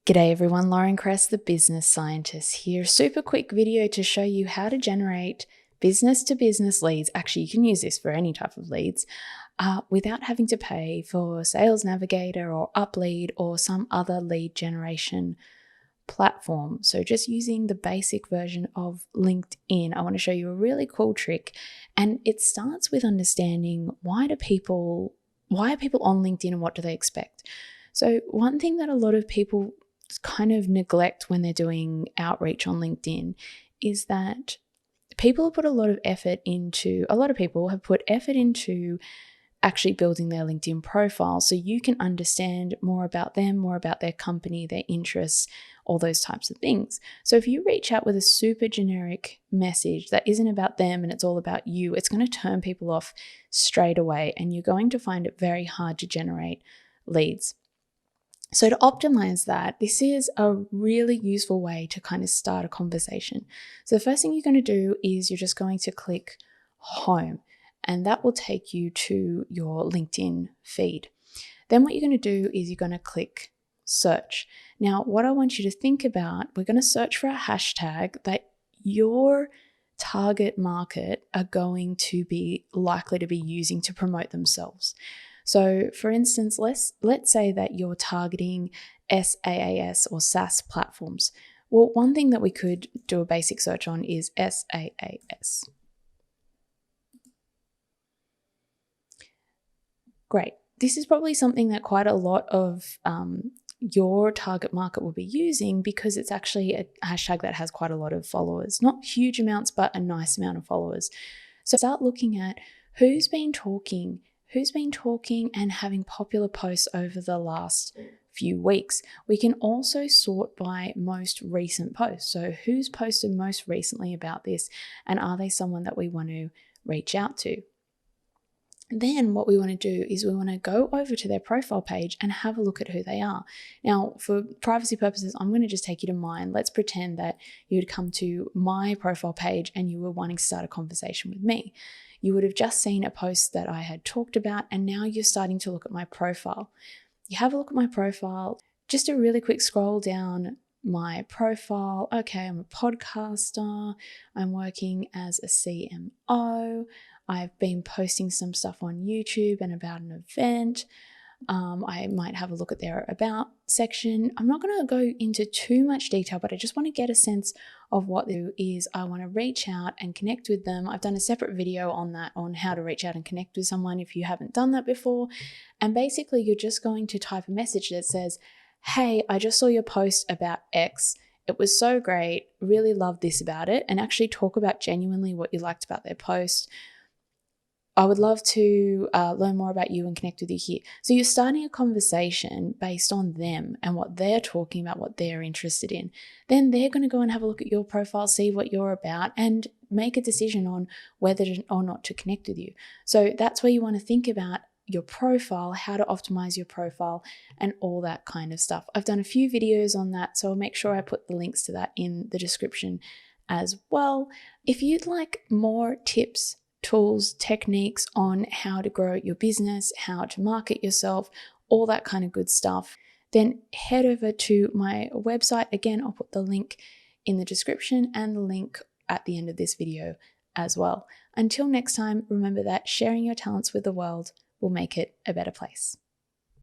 G'day everyone, Lauren Kress, the business scientist here. Super quick video to show you how to generate business to business leads. Actually, you can use this for any type of leads without having to pay for Sales Navigator or UpLead or some other lead generation platform. So just using the basic version of LinkedIn, I want to show you a really cool trick. And it starts with understanding why are people on LinkedIn and what do they expect? So one thing that a lot of people kind of neglect when they're doing outreach on LinkedIn is that people have put a lot of effort into actually building their LinkedIn profile so you can understand more about them, more about their company, their interests, all those types of things. So if you reach out with a super generic message that isn't about them and it's all about you, it's going to turn people off straight away and you're going to find it very hard to generate leads. So to optimize that, this is a really useful way to kind of start a conversation. So the first thing you're going to do is you're just going to click home and that will take you to your LinkedIn feed. Then what you're going to do is you're going to click search. Now, what I want you to think about, we're going to search for a hashtag that your target market are going to be likely to be using to promote themselves. So for instance, let's say that you're targeting SaaS or SaaS platforms. Well, one thing that we could do a basic search on is SaaS. Great. This is probably something that quite a lot of your target market will be using because it's actually a hashtag that has quite a lot of followers. Not huge amounts, but a nice amount of followers. So start looking at who's been talking and having popular posts over the last few weeks. We can also sort by most recent posts. So who's posted most recently about this and are they someone that we want to reach out to? Then what we want to do is we want to go over to their profile page and have a look at who they are. Now, for privacy purposes, I'm going to just take you to mine. Let's pretend that you would come to my profile page and you were wanting to start a conversation with me. You would have just seen a post that I had talked about and now you're starting to look at my profile. You have a look at my profile, just a really quick scroll down my profile. Okay, I'm a podcaster. I'm working as a CMO. I've been posting some stuff on YouTube and about an event. I might have a look at their about section. I'm not going to go into too much detail, but I just want to get a sense of what it is. I want to reach out and connect with them. I've done a separate video on that, on how to reach out and connect with someone if you haven't done that before. And basically you're just going to type a message that says, hey, I just saw your post about X. It was so great. Really loved this about it. And actually talk about genuinely what you liked about their post. I would love to learn more about you and connect with you here. So you're starting a conversation based on them and what they're talking about, what they're interested in. Then they're going to go and have a look at your profile, see what you're about, and make a decision on whether or not to connect with you. So that's where you want to think about your profile, how to optimize your profile, and all that kind of stuff. I've done a few videos on that, so I'll make sure I put the links to that in the description as well. If you'd like more tips, tools, techniques on how to grow your business, how to market yourself, all that kind of good stuff, then head over to my website. Again, I'll put the link in the description and the link at the end of this video as well. Until next time, remember that sharing your talents with the world will make it a better place.